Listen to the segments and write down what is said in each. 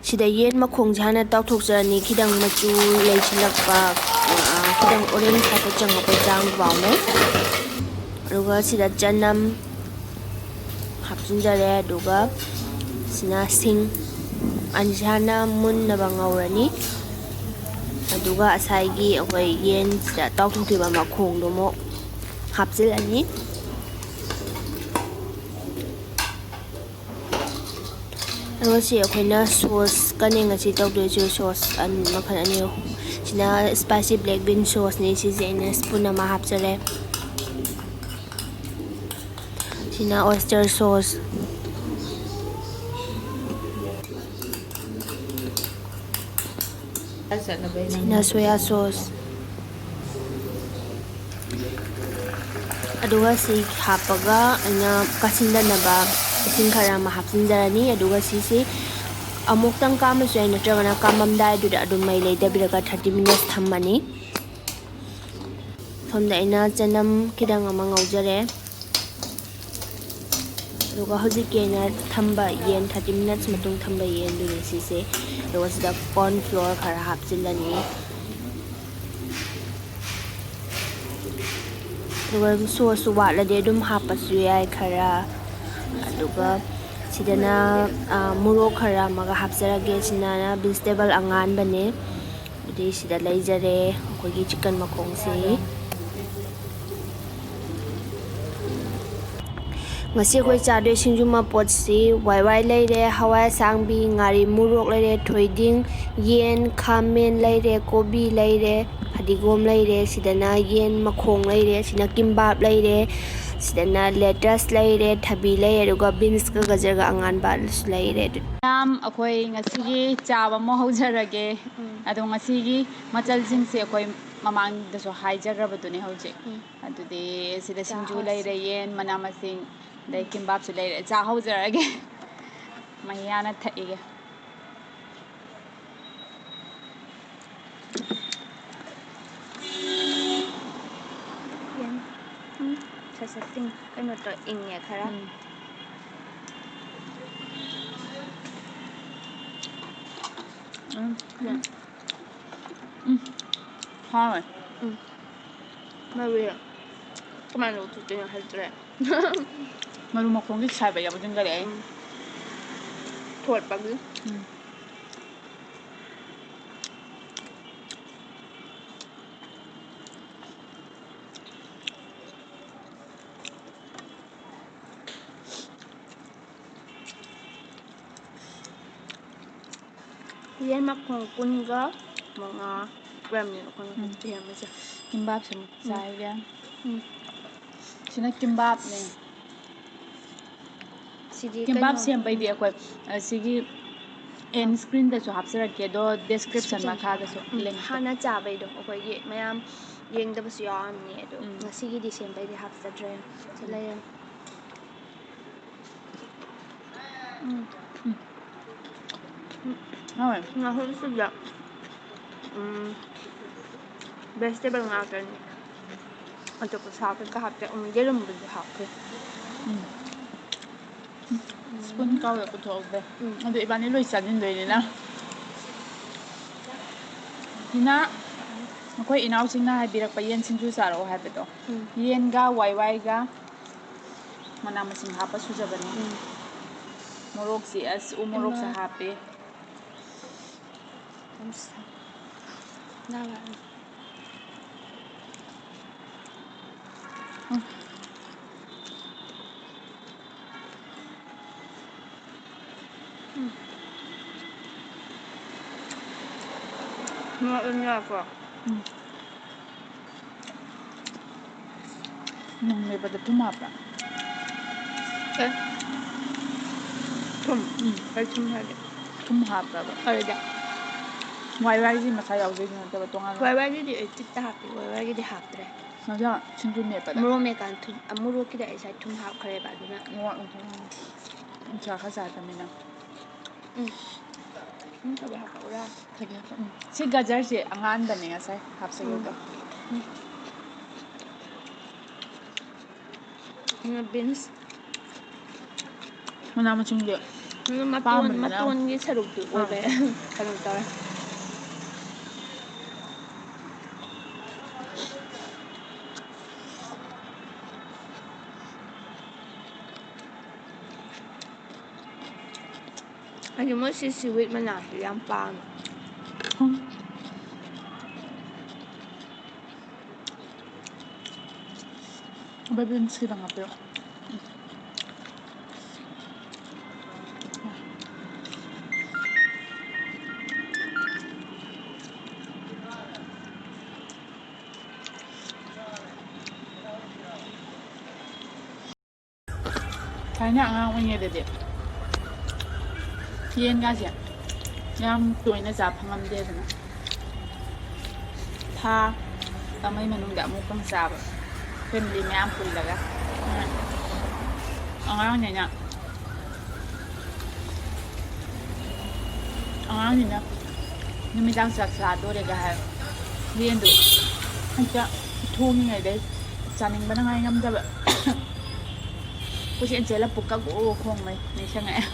sida yen makhongse hana tawthokjarani khidang machu leichilakpa khidang orange hata changpa jang bawne aduga sida chanam hapchinjare aduga sina sing anjana munnaba ngawrani aduga asaigi akoi yen sida tawthoktiba makhongdo mo hapchilani ngasi akhoi sauce kani ngasi tawde chu sauce an makhan ani sina spicy black bean sauce ni si jena spoon ama hapchare sina oyster sauce sina soya sauce aduga si hapaga ana kasindanaba ising khara ma hapsinjarani aduga sisi amuktang kamasu ai natragana kamamdai duda adum mai leidabiraga 30 minutes thammani somda ina chanam kidang ama ngaujare aduga hojikena thamba yen 30 minutes matung thamba yen duni sise aduga sida corn flour khara hapchilani aduga sauce watlade adum hapasu yai khara aduga sidana murok khara maga hapjarage sina vegetable angan bane udi sida leijare akogi chicken makhongse ngasi koi chade singjuma potsi wai leire hawai sangbi ngari murok leire thoiding yen khamen leire kobi leire hadigom leire sidana yen makhong leire sina kimbap leire sidana lettuce leire thabi leire aduga beans ka gajar ga angan bal leire nam akoi ngasigi chaba mo haujarage adu ngasigi machal singse akoi mamang daso haijarabadune hauje adudi sida singju leire yen mana masing dai kimbap su leire cha haujarage mayana thaige sasating kano to ingya khara Hi. Maria kaman lo tu tin haltre Maru makhonggi saiba yabudin gare ai thot pag yen makhong kunga mga gram ni kon tiam ma cha kimbap sim sai ya sina kimbap ne sidi kimbap sem bai di akoi sigi end screen da so hapsarake do description ma kha da so link hana cha bai do akoi ge mayam yeng da basu yam ni do ngasigi di sem bai di hapsadre chalaya Hai. na hon suda vegetable nga kan ato ko sa ka hapte gerum bu hapke spoon kau ya puthok de adu ibani loi chanin doi na hina akoi inaw singna haibirak pa yen singju saro haibedo yen ga wai ga mana masing hapa sujabani morok si as morok sa hape Nala. Nga ko. May pada tumapa. Eh? Ay tum hadi. Tumhapa ba? Ay da. Wai ji masaya uji na taba tonga. Wai di titta happy. Wai di haptre. Naja sinju me pada. Muro me kan tum amuro kida isa tum hap khare ba duna. Cha khasa ta mina. Tabi hapa ura. Si gajar si angan da ne ngasai hapsa yoga. Beans. Mana macam dia. ꯃꯇꯣꯟꯒꯤ ꯁꯔꯨꯛꯇꯨ ꯑꯣꯏꯕ ꯀꯩꯅꯣ ꯇꯧꯋꯦ ꯑꯩꯗꯤ ꯃꯣꯏꯁꯤ ꯁꯤꯋꯤꯠ ꯃꯅꯥꯁꯨ ꯌꯥꯝ ꯄꯥꯝꯃꯦ ꯕꯦꯕꯤꯟꯁꯀꯤꯗꯪ ꯍꯥꯞꯄꯤꯔꯣ ꯊꯥꯏꯅ ꯑꯉꯥꯡ ꯑꯣꯏꯔꯤꯉꯩꯗꯗꯤ ꯌꯦꯟꯒꯥꯁꯦ ꯌꯥꯝ ꯇꯣꯏꯅ ꯆꯥ ꯐꯪꯉꯝꯗꯦꯗꯅ ꯊꯥ ꯑꯃꯒꯤ ꯃꯅꯨꯡꯗ ꯑꯃꯨꯛꯇꯪ ꯆꯥꯕ ꯐꯦꯃꯤꯂꯤ ꯃꯌꯥꯝ ꯄꯨꯜꯂꯒ ꯑꯉꯥꯡꯅꯤꯅ ꯅꯨꯃꯤꯗꯥꯡ ꯆꯥꯛ ꯆꯥꯗꯣꯔꯦꯒ ꯍꯥꯏ ꯌꯦꯟꯗꯨ ꯍꯦꯛꯇ ꯊꯣꯡꯉꯤꯉꯩꯗꯩ ꯆꯥꯅꯤꯡꯕꯅ ꯉꯥꯏ ꯉꯝꯗꯕ ꯀꯣꯏꯆꯦꯜ ꯆꯦꯜꯂ ꯄꯨꯛꯀ ꯈꯣꯡꯉꯩ ꯅꯤꯡꯁꯤꯡꯉꯛꯑꯦ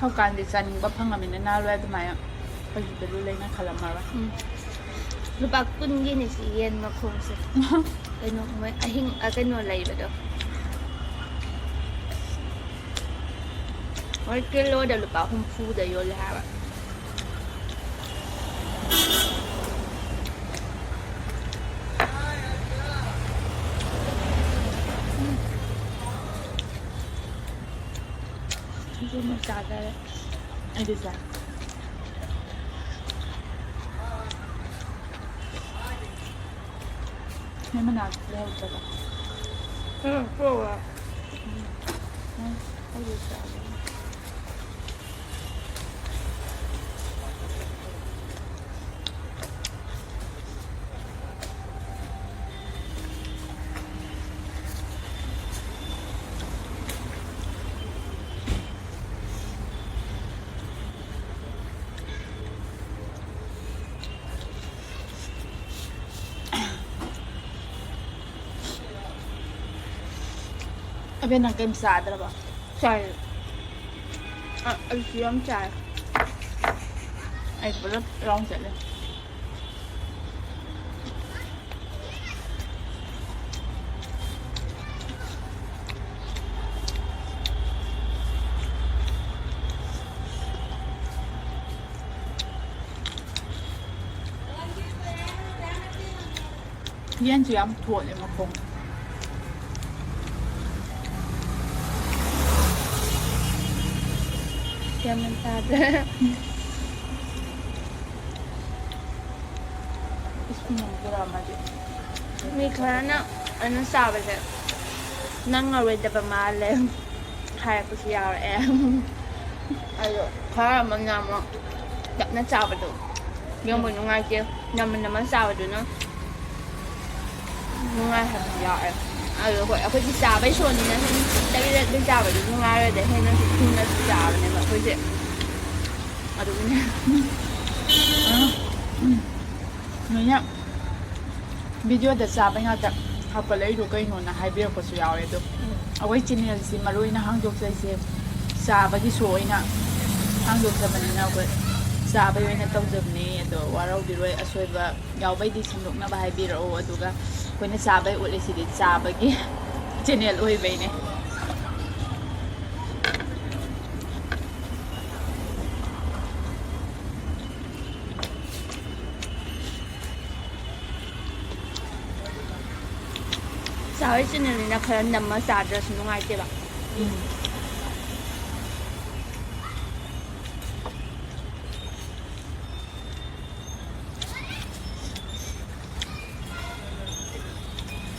ꯍꯧꯀꯥꯟꯗꯤ ꯆꯥꯅꯤꯡꯕ ꯐꯪꯉꯃꯤꯅ ꯅꯍꯥꯟꯋꯥꯏ ꯑꯗꯨꯃꯥꯏꯅ ꯍꯧꯖꯤꯛꯇꯗꯤ ꯂꯩꯅ ꯈꯜꯂꯝꯃꯔꯣꯏ ꯂꯨꯄꯥ 10ꯒꯤꯅꯤ ꯁꯤ ꯌꯦꯟ ꯃꯈꯣꯡꯁꯦ ꯀꯩꯅꯣ ꯃꯣꯏ ꯑꯍꯤꯡ ꯀꯩꯅꯣ ꯂꯩꯕꯗꯣ ꯃꯣꯏ ꯀꯤꯂꯣꯗ ꯂꯨꯄꯥ 70ꯗ ꯌꯣꯜꯂꯦ ꯍꯥꯏꯕ ꯑꯃꯨꯛ ꯆꯥꯗꯔꯦ ꯑꯩꯗꯤ ꯆꯥꯏ ꯅꯣꯏ ꯃꯅꯥꯛ ꯂꯩꯍꯧꯗ꯭ꯔꯕ ꯑꯩꯗꯤ ꯆꯥꯏ ꯑꯕꯦ ꯅꯪ ꯀꯩꯝ ꯆꯥꯗ꯭ꯔꯕ ꯆꯥꯏ ꯑꯩꯁꯨ ꯌꯥꯝ ꯆꯥꯏ ꯑꯩ ꯄꯨꯂꯞ ꯔꯥꯎꯟ ꯆꯠꯂꯦ ꯌꯦꯟꯁꯨ ꯌꯥꯝ ꯊꯣꯠꯂꯦ ꯃꯈꯣꯡ ꯌꯥꯝꯅ ꯇꯥꯗ꯭ꯔꯦ ꯏꯁꯄꯨꯟ ꯑꯃ ꯄꯨꯔꯛꯑꯝꯃꯗꯤ ꯃꯤ ꯈꯔꯅ ꯑꯩꯅ ꯆꯥꯕꯁꯦ ꯅꯪꯉꯔꯣꯏꯗꯕ ꯃꯥꯜꯂꯦ ꯍꯥꯏꯔꯛꯄꯁꯨ ꯌꯥꯎꯔꯛꯑꯦ ꯑꯗꯣ ꯈꯔ ꯑꯃꯅ ꯑꯃꯨꯛ ꯇꯞꯅ ꯆꯥꯕꯗꯣ ꯌꯦꯡꯕ ꯅꯨꯡꯉꯥꯏꯇꯦ ꯅꯝꯃ ꯆꯥꯕꯗꯨꯅ ꯅꯨꯡꯉꯥꯏ ꯍꯥꯏꯕꯁꯨ ꯌꯥꯎꯔꯛꯑꯦ ꯑꯗꯣ ꯍꯣꯏ ꯑꯩꯈꯣꯏꯗꯤ ꯆꯥꯕꯩ ꯁꯣꯅꯤꯅ ꯁꯨꯝ ꯇꯔꯦꯠ ꯆꯥꯕꯗꯤ ꯅꯨꯡꯉꯥꯏꯔꯣꯏꯗ ꯍꯦꯟꯅꯁꯨ ꯊꯨꯅꯁꯨ ꯆꯥꯕꯅꯦꯕ ꯑꯩꯈꯣꯏꯁꯦ ꯑꯗꯨꯒꯤꯅꯦ ꯅꯣꯏꯅ ꯚꯤꯗꯤꯑꯣꯗ ꯆꯥꯕꯩ ꯉꯥꯛꯇ ꯍꯥꯞꯀꯠꯂꯛꯏꯗꯣ ꯀꯩꯅꯣꯅ ꯍꯥꯏꯕꯤꯔꯛꯄꯁꯨ ꯌꯥꯎꯋꯦ ꯑꯗꯣ ꯑꯩꯈꯣꯏ ꯆꯦꯅꯦꯜꯁꯤ ꯃꯔꯨ ꯑꯣꯏꯅ ꯍꯥꯡꯗꯣꯛꯆꯩꯁꯦ ꯆꯥꯕꯒꯤ ꯁꯣ ꯑꯣꯏꯅ ꯍꯥꯡꯗꯣꯛꯆꯕꯅꯤꯅ ꯑꯩꯈꯣꯏ ꯆꯥꯕꯩ ꯑꯣꯏꯅ ꯇꯧꯖꯕꯅꯦ ꯑꯗꯣ ꯋꯥꯔꯧꯕꯤꯔꯣꯏ ꯑꯁꯣꯏꯕ ꯌꯥꯎꯕꯩꯗꯤ ꯁꯦꯝꯗꯣꯛꯅꯕ ꯍꯥꯏꯕꯤꯔꯛꯑꯣ ꯑꯗꯨꯒ ꯑꯩꯈꯣꯏꯅ ꯆꯥꯕꯩ ꯎꯠꯂꯤꯁꯤꯗꯤ ꯆꯥꯕꯒꯤ ꯆꯦꯅꯦꯜ ꯑꯣꯏꯕꯩꯅꯦ ꯆꯥꯕꯩ ꯆꯦꯅꯦꯜꯅꯤꯅ ꯈꯔ ꯅꯝꯃ ꯆꯥꯗ꯭ꯔꯁꯨ ꯅꯨꯡꯉꯥꯏꯇꯦꯕ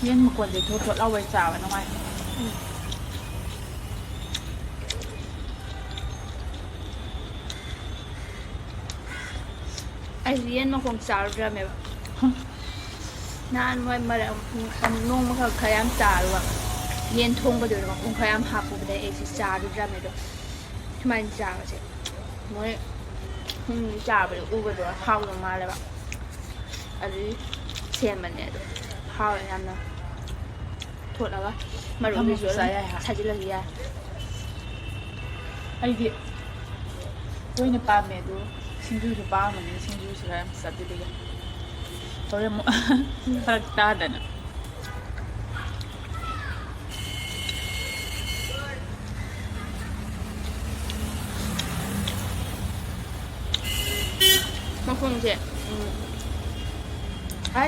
ꯌꯦꯟ ꯃꯀꯣꯟꯁꯦ ꯊꯣꯠ ꯊꯣꯠ ꯂꯥꯎꯕꯩ ꯆꯥꯕ ꯅꯨꯡꯉꯥꯏ ꯑꯩꯁꯨ ꯌꯦꯟ ꯃꯈꯣꯡ ꯆꯥꯔꯨꯗ꯭ꯔꯃꯦꯕ ꯅꯍꯥꯟ ꯃꯣꯏ ꯃꯔꯛ ꯅꯣꯡꯃꯈꯛ ꯈꯔ ꯌꯥꯝ ꯆꯥꯔꯨꯕ ꯌꯦꯟ ꯊꯣꯡꯕꯗꯨꯗ ꯃꯈꯣꯡ ꯈꯔ ꯌꯥꯝ ꯍꯥꯞꯄꯨꯕꯗꯩ ꯑꯩꯁꯦ ꯆꯥꯔꯨꯗ꯭ꯔꯃꯦ ꯑꯗꯣ ꯁꯨꯃꯥꯏꯅ ꯆꯥꯕꯁꯦ ꯃꯣꯏ ꯆꯥꯕꯗ ꯎꯕꯗꯣ ꯍꯥꯎꯗꯧ ꯃꯥꯜꯂꯦꯕ ꯑꯗꯨꯗꯤ ꯁꯦꯝꯕꯅꯦ ꯑꯗꯣ ꯍꯥꯎꯋꯦ ꯌꯥꯝꯅ ꯊꯣꯠꯂꯒ ꯃꯔꯨꯗꯨꯁꯨ ꯆꯥ ꯑꯗꯨꯝ ꯌꯥꯏ ꯍꯥ ꯁꯥꯖꯤꯜꯂꯁꯨ ꯌꯥꯏ ꯑꯩꯗꯤ ꯂꯣꯏꯅ ꯄꯥꯝꯃꯦ ꯑꯗꯣ ꯁꯤꯡꯖꯨꯁꯨ ꯄꯥꯝꯕꯅꯤꯅ ꯁꯤꯡꯖꯨꯁꯨ ꯈꯔ ꯌꯥꯝ ꯆꯥꯁꯤꯜꯂꯤꯒꯦ ꯍꯣꯔꯦꯟ ꯑꯃꯨꯛ ꯐꯔꯛ ꯇꯥꯗꯅ ꯃꯈꯣꯡꯁꯦ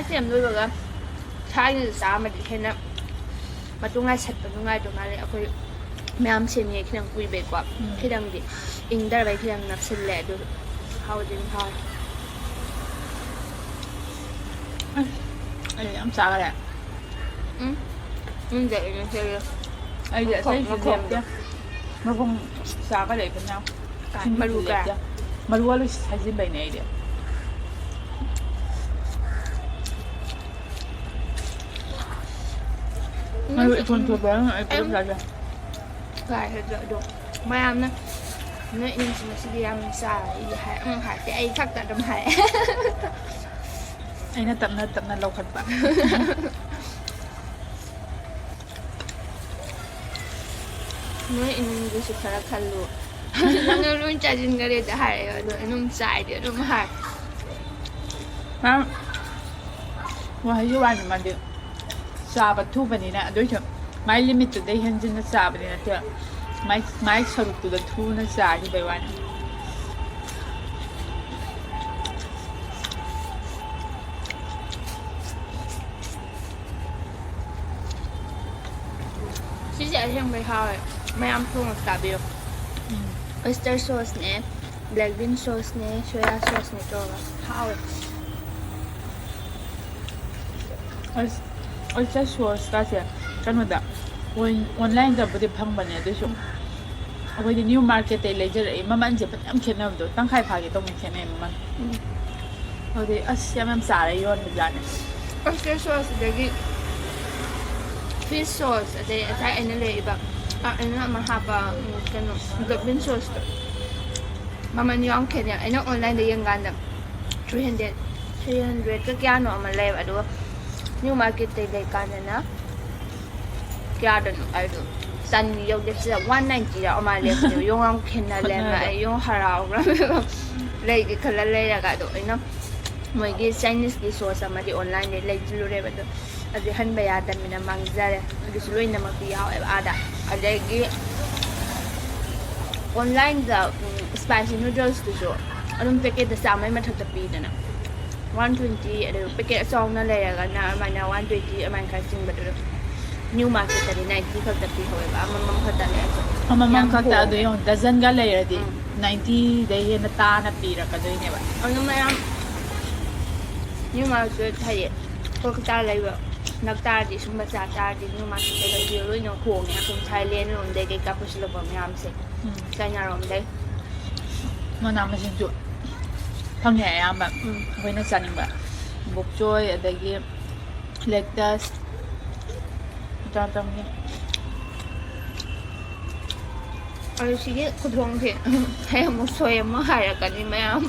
ꯁꯦꯝ ꯂꯣꯏꯕꯒ ꯁꯥꯏꯅꯁꯨ ꯆꯥꯃꯗꯤ ꯍꯦꯟꯅ ꯃꯇꯨꯡꯉꯥꯏ ꯁꯠꯄ ꯅꯨꯡꯉꯥꯏꯗꯧ ꯃꯥꯜꯂꯦ ꯑꯩꯈꯣꯏ ꯃꯌꯥꯝ ꯁꯦꯝꯃꯤꯉꯩ ꯈꯤꯇꯪ ꯀꯨꯏꯕꯩꯀꯣ ꯈꯤꯇꯪꯗꯤ ꯏꯪꯗꯔꯕꯩ ꯈꯤꯇꯪ ꯅꯞꯁꯤꯜꯂꯦ ꯑꯗꯨ ꯍꯥꯎꯗꯤ ꯑꯗꯨꯝ ꯍꯥꯎꯋꯦ ꯑꯩ ꯌꯥꯝ ꯆꯥꯈꯔꯦ ꯑꯩꯅ ꯁꯦꯝꯃꯦ ꯑꯩꯗꯤ ꯑꯇꯩꯁꯨ ꯂꯦꯞꯇꯦ ꯃꯈꯣꯡ ꯆꯥꯈꯔꯦ ꯐꯅꯌꯥꯝ ꯃꯔꯨ ꯁꯤꯡꯖꯨꯁꯨ ꯀꯌꯥ ꯂꯦꯞꯇꯦ ꯃꯔꯨꯒ ꯂꯣꯏ ꯁꯥꯖꯤꯟꯕꯩꯅꯦ ꯑꯩꯗꯤ ꯃꯔꯨ ꯏꯊꯣꯟ ꯊꯣꯛꯄ ꯑꯩ ꯄꯨꯂꯞ ꯆꯥꯖꯩ ꯀꯥꯏ ꯍꯥꯏꯗ꯭ꯔꯣ ꯑꯗꯣ ꯃꯌꯥꯝꯅ ꯅꯣꯏ ꯏꯅꯝꯁꯤ ꯉꯁꯤꯗꯤ ꯌꯥꯝ ꯆꯥꯔꯦ ꯍꯥꯏ ꯍꯥꯏꯔꯗꯤ ꯑꯩ ꯈꯛꯇ ꯑꯗꯨꯝ ꯍꯥꯏ ꯑꯩꯅ ꯇꯞꯅ ꯇꯞꯅ ꯂꯧꯈꯠꯄ ꯅꯣꯏ ꯏꯃꯨꯡꯒꯤꯁꯨ ꯈꯔ ꯈꯜꯂꯨ ꯅꯪꯅ ꯂꯣꯏ ꯆꯥꯁꯤꯟꯈꯔꯦꯗ ꯍꯥꯏꯔꯦ ꯑꯗꯣ ꯑꯗꯨꯝ ꯆꯥꯏꯗꯤ ꯑꯗꯨꯝ ꯍꯥꯏ ꯋꯥꯍꯩꯒꯤ ꯋꯥꯅꯤ ꯃꯥꯗꯤ ꯆꯥꯕ ꯊꯨꯕꯅꯤꯅ ꯑꯗꯨꯏꯁꯨ ꯃꯥꯏ ꯂꯤꯃꯤꯠꯇꯨꯗꯩ ꯍꯦꯟꯖꯤꯟꯅ ꯆꯥꯕꯗꯤ ꯅꯠꯇꯦ ꯃꯥꯏ ꯁꯔꯨꯛꯇꯨꯗ ꯊꯨꯅ ꯆꯥꯈꯤꯕꯩ ꯋꯥꯅꯤ ꯁꯤꯁꯦ ꯑꯁꯦꯡꯕꯩ ꯍꯥꯎꯋꯦ ꯃꯌꯥꯝ ꯊꯣꯡꯉꯒ ꯆꯥꯕꯤꯌꯨ ꯑꯣꯏꯁꯇꯔ ꯁꯣꯁꯅꯦ ꯕ꯭ꯂꯦꯛ ꯕꯤꯟ ꯁꯣꯁꯅꯦ ꯁꯣꯌꯥ ꯁꯣꯁꯅꯦ ꯇꯧꯔꯒ ꯍꯥꯎꯋꯦ ꯑꯣꯏꯁꯇꯔ ꯁꯣꯁꯀꯥꯁꯦ ꯀꯩꯅꯣꯗ ꯑꯣꯟꯂꯥꯏꯟꯗꯕꯨꯗꯤ ꯐꯪꯕꯅꯦ ꯑꯗꯨꯏꯁꯨ ꯑꯩꯈꯣꯏꯗꯤ ꯅ꯭ꯌꯨ ꯃꯥꯔꯀꯦꯠꯇꯩ ꯂꯩꯖꯔꯛꯏ ꯃꯃꯜꯁꯦ ꯐꯅꯌꯥꯝ ꯈꯦꯠꯅꯕꯗꯣ ꯇꯪꯈꯥꯏ ꯐꯥꯒꯦ ꯇꯧꯅ ꯈꯦꯠꯅꯩ ꯃꯃꯜ ꯑꯗꯨꯗꯤ ꯑꯁ ꯌꯥꯝ ꯆꯥꯔ ꯌꯣꯟꯕꯖꯥꯠꯅꯦ ꯑꯣꯏꯁꯇꯔ ꯁꯣꯁꯁꯤꯗꯒꯤ ꯐꯤꯁ ꯁꯣꯁ ꯑꯗꯩ ꯉꯁꯥꯏ ꯑꯩꯅ ꯂꯩꯔꯤꯕ ꯑꯩꯅ ꯑꯃ ꯍꯥꯞꯄ ꯀꯩꯅꯣ ꯕ꯭ꯂꯦꯛ ꯕꯤꯟ ꯁꯣꯁꯇꯣ ꯃꯃꯜ ꯌꯥꯝ ꯈꯦꯠꯅꯩ ꯑꯩꯅ ꯑꯣꯟꯂꯥꯏꯟꯗ ꯌꯦꯡꯀꯥꯟꯗ 300ꯀ ꯀꯌꯥꯅꯣ ꯑꯃ ꯂꯩꯌꯦꯕ ꯑꯗꯨꯒ ꯅ꯭ꯌꯨ ꯃꯥꯔꯀꯦꯠꯇꯩ ꯂꯩꯀꯥꯟꯗꯅ ꯀꯌꯥꯗꯅꯣ ꯑꯩꯗꯣ ꯆꯅꯤ ꯌꯧꯗꯦ ꯁꯤꯗ 190ꯔ ꯑꯃ ꯂꯦꯞꯄꯅꯦꯕ ꯌꯣꯡ ꯈꯦꯠꯅ ꯂꯩꯔꯝꯃꯦ ꯑꯩ ꯌꯣꯡ ꯍꯔꯥꯎꯈ꯭ꯔꯃꯦꯕ ꯂꯩꯒꯦ ꯈꯜꯂ ꯂꯩꯔꯒ ꯑꯗꯣ ꯑꯩꯅ ꯃꯣꯏꯒꯤ ꯆꯥꯏꯅꯤꯁꯀꯤ ꯁꯣꯁ ꯑꯃꯗꯤ ꯑꯣꯟꯂꯥꯏꯟꯗꯩ ꯂꯩꯁꯤꯜꯂꯨꯔꯦꯕ ꯑꯗꯣ ꯑꯗꯨ ꯍꯟꯕ ꯌꯥꯗꯕꯅꯤꯅ ꯃꯥꯡꯖꯔꯦ ꯑꯗꯨꯁꯨ ꯂꯣꯏꯅꯃꯛꯇꯤ ꯌꯥꯎꯋꯦꯕ ꯑꯥꯗ ꯑꯗꯒꯤ ꯑꯣꯟꯂꯥꯏꯟꯗ ꯏꯁꯄꯥꯏꯁꯤ ꯅꯨꯗꯜꯁꯇꯨꯁꯨ ꯑꯗꯨꯝ ꯄꯦꯀꯦꯠꯇ ꯆꯥꯝꯃꯩ ꯃꯊꯛꯇ ꯄꯤꯗꯅ 120 ꯑꯗꯨꯒ ꯄꯦꯀꯦꯠ ꯑꯆꯧꯕꯅ ꯂꯩꯔꯒꯅ ꯑꯗꯨꯃꯥꯏꯅ 120 ꯑꯗꯨꯃꯥꯏꯅ ꯈꯔ ꯆꯤꯡꯕꯗꯨ ꯅ꯭ꯌꯨ ꯃꯥꯔꯀꯦꯠꯇꯗꯤ 90 ꯈꯛꯇ ꯄꯤꯍꯧꯋꯦꯕ ꯑꯃꯃꯝ ꯈꯛꯇ ꯂꯩꯔꯁꯨ ꯑꯃꯃꯝ ꯈꯛꯇ ꯑꯗꯨ ꯌꯦꯡꯉꯣ ꯗꯖꯟꯒ ꯂꯩꯔꯗꯤ 90ꯗꯩ ꯍꯦꯟꯅ ꯇꯥꯅ ꯄꯤꯔꯛꯀꯗꯣꯏꯅꯦꯕ ꯑꯗꯨ ꯃꯌꯥꯝ ꯅ꯭ꯌꯨ ꯃꯥꯔꯀꯦꯠ ꯍꯥꯏꯗꯤ ꯀꯣꯜꯀꯇꯥ ꯂꯩꯕ ꯅꯛ ꯇꯥꯔꯗꯤ ꯁꯨꯝꯕ ꯆꯥ ꯇꯥꯔꯗꯤ ꯅ꯭ꯌꯨ ꯃꯥꯔꯀꯦꯠꯇꯩ ꯂꯩꯕꯤꯌꯣ ꯂꯣꯏꯅ ꯍꯣꯡꯉꯦ ꯑꯁꯣꯝ ꯊꯥꯏꯂꯦꯟ ꯂꯣꯝꯗꯩ ꯀꯩꯀꯥ ꯄꯨꯁꯤꯜꯂꯛꯄ ꯃꯌꯥꯝꯁꯦ ꯆꯥꯏꯅꯥꯔꯣꯝꯗꯩ ꯃꯅꯥ ꯃꯁꯤꯡꯁꯨ ꯐꯪꯉꯦ ꯑꯌꯥꯝꯕ ꯑꯩꯈꯣꯏꯅ ꯆꯥꯅꯤꯡꯕ ꯕꯣꯛꯆꯣꯏ ꯑꯗꯒꯤ ꯂꯦꯛꯇꯁ ꯑꯗꯨ ꯁꯤꯒꯤ ꯈꯨꯊꯣꯡꯁꯦ ꯍꯌꯦꯡ ꯑꯃꯨꯛ ꯁꯣꯏ ꯑꯃꯨꯛ ꯍꯥꯏꯔꯛꯀꯅꯤ ꯃꯌꯥꯝ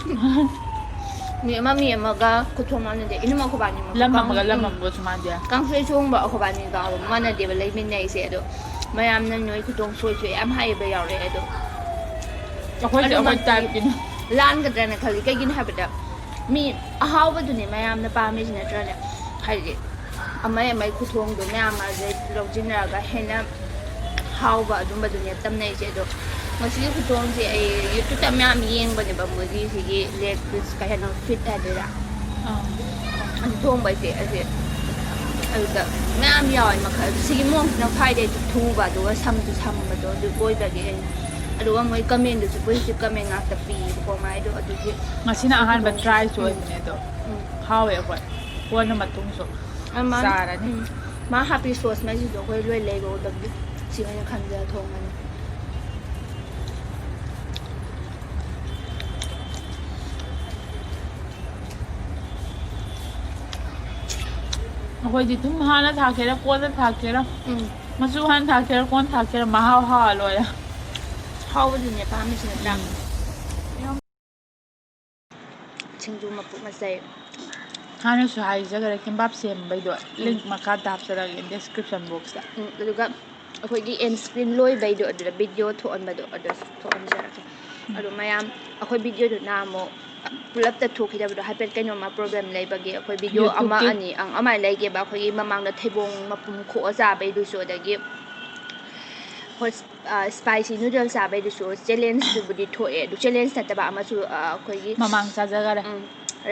ꯃꯤ ꯑꯃꯒ ꯈꯨꯊꯣꯡ ꯃꯥꯟꯅꯗꯦ ꯏꯅꯝꯃ ꯑꯩꯈꯣꯏꯕꯥꯅꯤꯃꯛ ꯂꯝ ꯑꯃꯒ ꯂꯝ ꯑꯃꯒꯁꯨ ꯃꯥꯟꯗꯦ ꯀꯥꯡꯁꯣꯏ ꯊꯣꯡꯕ ꯑꯩꯈꯣꯏꯕꯥꯅꯤꯒ ꯃꯥꯟꯅꯗꯦꯕ ꯂꯩꯃꯤꯟꯅꯩꯁꯦ ꯑꯗꯣ ꯃꯌꯥꯝꯅ ꯅꯣꯏ ꯈꯨꯊꯣꯡ ꯁꯣꯏꯁꯨ ꯌꯥꯝ ꯍꯩꯕ ꯌꯥꯎꯔꯛꯑꯦ ꯑꯗꯣ ꯑꯩꯈꯣꯏꯁꯨ ꯑꯩꯈꯣꯏ ꯑꯗꯨꯃꯛꯇꯤ ꯇꯥꯏꯞꯀꯤꯅꯤ ꯂꯥꯟꯒꯗ꯭ꯔꯅ ꯈꯜꯂꯤ ꯀꯩꯒꯤꯅꯣ ꯍꯥꯏꯕꯗ ꯃꯤ ꯑꯍꯥꯎꯕꯗꯨꯅꯦ ꯃꯌꯥꯝꯅ ꯄꯥꯝꯃꯤꯁꯤ ꯅꯠꯇ꯭ꯔꯅꯦ ꯍꯥꯏꯗꯤ ꯑꯃꯩ ꯈꯨꯊꯣꯡꯗꯣ ꯃꯌꯥꯝ ꯑꯃ ꯂꯧꯁꯤꯟꯅꯔꯒ ꯍꯦꯟꯅ ꯍꯥꯎꯕ ꯑꯗꯨꯝꯕꯗꯨꯅꯦ ꯇꯝꯅꯩꯁꯦ ꯑꯗꯣ ꯃꯁꯤꯒꯤ ꯈꯨꯊꯣꯡꯁꯦ ꯑꯩ ꯌꯨꯇ꯭ꯌꯨꯕꯇ ꯃꯌꯥꯝ ꯌꯦꯡꯕꯅꯦꯕ ꯃꯣꯏꯒꯤ ꯁꯤꯒꯤ ꯂꯦగ్ ꯄꯤꯁ ꯀꯩꯅꯣ ꯐꯤꯠ ꯍꯥꯏꯗꯣꯏꯔꯥ ꯑꯗꯨ ꯊꯣꯡꯕꯁꯦ ꯑꯁꯤ ꯑꯗꯨꯗ ꯃꯌꯥꯝ ꯌꯥꯎꯋꯦ ꯃꯈꯜ ꯁꯤꯒꯤ ꯃꯑꯣꯡꯁꯤꯅ ꯈ꯭ꯋꯥꯏꯗꯒꯤ ꯊꯨꯕ ꯑꯗꯨꯒ ꯁꯝꯁꯨ ꯁꯝꯕꯗꯣ ꯑꯗꯨ ꯑꯣꯏꯕꯒꯤ ꯑꯩꯅ ꯑꯗꯨꯒ ꯃꯣꯏ ꯀꯃꯦꯟꯗꯨꯁꯨ ꯄꯣꯖꯤꯇꯤꯚ ꯀꯃꯦꯟ ꯉꯥꯛꯇ ꯄꯤꯌꯦꯕꯀꯣ ꯃꯥꯏꯗꯣ ꯑꯗꯨꯒꯤ ꯉꯁꯤꯅ ꯑꯍꯥꯟꯕ ꯇ꯭ꯔꯥꯏꯁꯨ ꯑꯣꯏꯕꯅꯦ ꯑꯗꯣ ꯍꯥꯎꯋꯦ ꯑꯩꯈꯣꯏ ꯀꯣꯟꯅ ꯃꯇꯨꯡꯁꯨ ꯆꯥꯔꯅꯤ ꯃꯥ ꯍꯥꯞꯄꯤ ꯁꯣꯁ ꯉꯩꯁꯤꯁꯨ ꯑꯩꯈꯣꯏ ꯂꯣꯏ ꯂꯩꯕ ꯎꯗꯕꯗꯤ ꯁꯤ ꯑꯣꯏꯅ ꯈꯟꯖꯔ ꯊꯣꯡꯒꯅꯤ ꯑꯩꯈꯣꯏꯗꯤ ꯑꯗꯨꯝ ꯍꯥꯟꯅ ꯊꯥꯛꯀꯦꯔꯥ ꯀꯣꯟꯅ ꯊꯥꯛꯀꯦꯔꯥ ꯃꯆꯨ ꯍꯥꯟꯅ ꯊꯥꯛꯀꯦꯔꯥ ꯀꯣꯟꯅ ꯊꯥꯛꯀꯦꯔꯥ ꯃꯍꯥꯎ ꯍꯥꯎꯔ ꯂꯣꯏꯔꯦ ꯍꯥꯎꯕꯗꯨꯅꯦ ꯄꯥꯝꯃꯤꯁꯤ ꯅꯠꯇ꯭ꯔꯥ ꯁꯤꯡꯖꯨ ꯃꯄꯣꯠ ꯃꯆꯩ ꯍꯥꯟꯅꯁꯨ ꯍꯥꯏꯖꯈꯔꯦ ꯀꯤꯝꯕꯥꯞ ꯁꯦꯝꯕꯩꯗꯣ ꯂꯤꯡ ꯃꯈꯥꯗ ꯍꯥꯞꯆꯔꯛꯑꯒꯦ ꯗꯦꯁꯀ꯭ꯔꯤꯞꯁꯟ ꯕꯣꯛꯁꯇ ꯑꯗꯨꯒ ꯑꯩꯈꯣꯏꯒꯤ ꯑꯦꯟ ꯁꯀ꯭ꯔꯤꯟ ꯂꯣꯏꯕꯩꯗꯣ ꯑꯗꯨꯗ ꯚꯤꯗꯤꯑꯣ ꯊꯣꯛꯍꯟꯕꯗꯣ ꯑꯗꯨꯁꯨ ꯊꯣꯛꯍꯟꯖꯔꯛꯀꯦ ꯑꯗꯣ ꯃꯌꯥꯝ ꯑꯩꯈꯣꯏ ꯚꯤꯗꯤꯑꯣꯗꯨꯅ ꯑꯃꯨꯛ ꯄꯨꯂꯞꯇ ꯊꯣꯛꯈꯤꯗꯕꯗꯣ ꯍꯥꯏꯐꯦꯠ ꯀꯩꯅꯣꯝꯃ ꯄ꯭ꯔꯣꯕ꯭ꯂꯦꯝ ꯂꯩꯕꯒꯤ ꯑꯩꯈꯣꯏ ꯚꯤꯗꯤꯑꯣ ꯑꯃ ꯌꯨꯇ꯭ꯌꯨꯕꯀꯤ ꯑꯅꯤ ꯑꯃꯥꯏꯅ ꯂꯩꯒꯦꯕ ꯑꯩꯈꯣꯏꯒꯤ ꯃꯃꯥꯡꯗ ꯊꯩꯕꯣꯡ ꯃꯄꯨꯝ ꯈꯣꯛꯑ ꯆꯥꯕꯩꯗꯨꯁꯨ ꯑꯗꯒꯤ ꯍꯣꯏ ꯁ꯭ꯄꯥꯏꯁꯤ ꯅꯨꯗꯜ ꯆꯥꯕꯩꯗꯨꯁꯨ ꯆꯦꯂꯦꯟꯖꯇꯨꯕꯨꯗꯤ ꯊꯣꯛꯑꯦ ꯑꯗꯨ ꯆꯦꯂꯦꯟꯖ ꯅꯠꯇꯕ ꯑꯃꯁꯨ ꯑꯩꯈꯣꯏꯒꯤ ꯃꯃꯥꯡ ꯆꯥꯖꯈꯔꯦ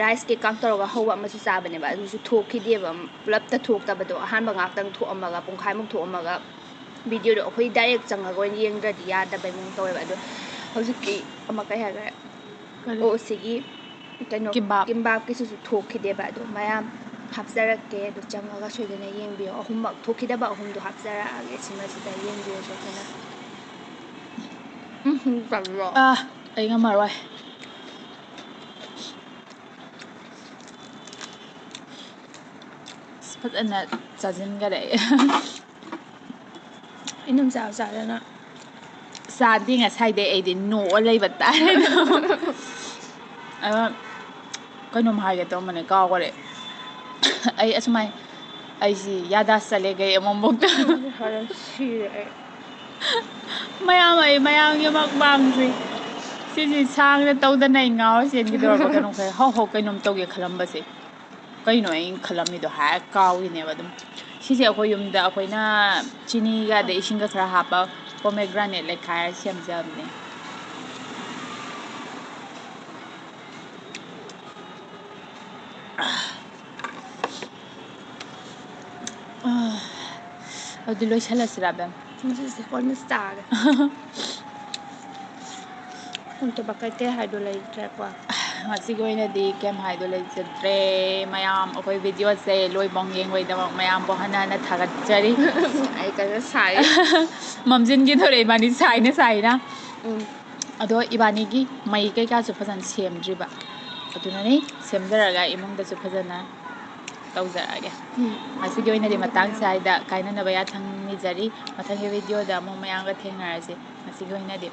ꯔꯥꯏꯁ ꯀꯦꯛ ꯇꯧꯔꯒ ꯍꯧꯕ ꯑꯃꯁꯨ ꯆꯥꯕꯅꯦꯕ ꯑꯗꯨꯁꯨ ꯊꯣꯛꯈꯤꯗꯦꯕ ꯄꯨꯂꯞꯇ ꯊꯣꯛꯇꯕꯗꯣ ꯑꯍꯥꯟꯕ ꯉꯥꯛꯇꯪ ꯊꯣꯛꯑꯝꯃꯒ ꯄꯨꯡꯈꯥꯏꯃꯨꯛ ꯊꯣꯛꯑꯝꯃꯒ ꯚꯤꯗꯤꯑꯣꯗꯣ ꯑꯩꯈꯣꯏ ꯗꯥꯏꯔꯦꯛ ꯆꯪꯉꯒ ꯑꯣꯏꯅ ꯌꯦꯡꯗ꯭ꯔꯗꯤ ꯌꯥꯗꯕꯩ ꯃꯑꯣꯡ ꯇꯧꯋꯦꯕ ꯑꯗꯣ ꯍꯧꯖꯤꯛꯀꯤ ꯑꯃ ꯀꯩ ꯍꯥꯏꯈꯔꯦ ꯀꯔꯤ ꯑꯣ ꯁꯤꯒꯤ ꯀꯩꯅꯣ ꯀꯤꯝꯕꯥꯞ ꯀꯤꯝꯕꯥꯞꯀꯤꯁꯤꯁꯨ ꯊꯣꯛꯈꯤꯗꯦꯕ ꯑꯗꯣ ꯃꯌꯥꯝ ꯍꯥꯞꯆꯔꯛꯀꯦ ꯑꯗꯨ ꯆꯪꯉꯒ ꯁꯣꯏꯗꯅ ꯌꯦꯡꯕꯤꯌꯣ ꯑꯍꯨꯝꯃꯛ ꯊꯣꯛꯈꯤꯗꯕ ꯑꯍꯨꯝꯗꯣ ꯍꯥꯞꯆꯔꯛꯑꯒꯦ ꯁꯤꯃꯁꯤꯗ ꯌꯦꯡꯕꯤꯌꯣ ꯁꯣꯏꯗꯅ ꯇꯜꯂꯣ ꯑꯩ ꯉꯝꯃꯔꯣꯏ ꯐꯖꯅ ꯆꯥꯁꯤꯟꯈꯔꯦ ꯑꯩꯅꯝ ꯆꯥꯕ ꯆꯥꯗꯅ ꯆꯥꯗꯦ ꯉꯁꯥꯏꯗꯩ ꯑꯩꯗꯤ ꯅꯣꯛꯑ ꯂꯩꯕ ꯇꯥꯔꯦꯗ ꯀꯩꯅꯣꯝ ꯍꯥꯏꯒꯦ ꯇꯧꯔꯝꯕꯅꯦ ꯀꯥꯎꯈꯔꯦ ꯑꯩ ꯑꯁꯨꯃꯥꯏ ꯑꯩꯁꯤ ꯌꯥꯗꯥꯁ ꯆꯠꯂꯦꯈꯩ ꯑꯃꯃꯨꯛꯇ ꯁꯤꯔꯦ ꯑꯩ ꯃꯌꯥꯝ ꯑꯩ ꯃꯌꯥꯝꯒꯤꯃꯛ ꯃꯥꯡꯈ꯭ꯔꯤ ꯁꯤꯁꯤ ꯁꯥꯡꯅ ꯇꯧꯗꯅ ꯑꯩ ꯉꯥꯎꯔ ꯆꯦꯟꯈꯤꯗꯧꯔꯕ ꯀꯩꯅꯣꯝ ꯈꯔ ꯍꯧ ꯀꯩꯅꯣꯝ ꯇꯧꯒꯦ ꯈꯜꯂꯝꯕꯁꯦ ꯀꯩꯅꯣ ꯑꯩꯅ ꯈꯜꯂꯝꯃꯤꯗꯣ ꯍꯥꯏꯔ ꯀꯥꯎꯔꯤꯅꯦꯕ ꯑꯗꯨꯝ ꯁꯤꯁꯦ ꯑꯩꯈꯣꯏ ꯌꯨꯝꯗ ꯑꯩꯈꯣꯏꯅ ꯆꯤꯅꯤꯒ ꯑꯗꯩ ꯏꯁꯤꯡꯒ ꯈꯔ ꯍꯥꯞꯄ ꯄꯣꯃꯦꯒ꯭ꯔꯥꯅꯦꯠ ꯂꯩꯈꯥꯏꯔ ꯁꯦꯝꯖꯕꯅꯦ ꯑꯗꯨꯗꯤ ꯂꯣꯏꯁꯤꯜꯂꯁꯤꯔ ꯕꯦꯝ ꯃꯁꯤꯁꯦ ꯀꯣꯟꯅ ꯆꯥꯒꯦ ꯑꯇꯣꯞꯄ ꯀꯩꯀꯩ ꯍꯥꯏꯗꯣ ꯂꯩꯇ꯭ꯔꯦꯀꯣ ꯉꯁꯤꯒꯤ ꯑꯣꯏꯅꯗꯤ ꯀꯩꯝ ꯍꯥꯏꯗꯣ ꯂꯩꯖꯗ꯭ꯔꯦ ꯃꯌꯥꯝ ꯑꯩꯈꯣꯏ ꯚꯤꯗꯤꯑꯣꯁꯦ ꯂꯣꯏꯐꯥꯎ ꯌꯦꯡꯕꯩꯗꯃꯛ ꯃꯌꯥꯝꯕꯨ ꯍꯟꯅ ꯍꯟꯅ ꯊꯥꯒꯠꯆꯔꯤ ꯑꯩ ꯀꯟꯅ ꯁꯥꯔꯤ ꯃꯝꯖꯤꯟꯈꯤꯗꯧꯔꯦ ꯏꯕꯥꯅꯤ ꯁꯥꯏꯅ ꯎꯝ ꯑꯗꯣ ꯏꯕꯥꯅꯤꯒꯤ ꯃꯩ ꯀꯩꯀꯥꯁꯨ ꯐꯖꯅ ꯁꯦꯝꯗ꯭ꯔꯤꯕ ꯑꯗꯨꯅꯅꯤ ꯁꯦꯝꯖꯔꯒ ꯏꯃꯨꯡꯗꯁꯨ ꯐꯖꯅ ꯇꯧꯖꯔꯛꯑꯒꯦ ꯉꯁꯤꯒꯤ ꯑꯣꯏꯅꯗꯤ ꯃꯇꯥꯡ ꯁ꯭ꯋꯥꯏꯗ ꯀꯥꯏꯅꯅꯕ ꯌꯥꯊꯪ ꯅꯤꯖꯔꯤ ꯃꯊꯪꯒꯤ ꯚꯤꯗꯤꯑꯣꯗ ꯑꯃꯨꯛ ꯃꯌꯥꯝꯒ ꯊꯦꯡꯅꯔꯁꯤ ꯉꯁꯤꯒꯤ ꯑꯣꯏꯅꯗꯤ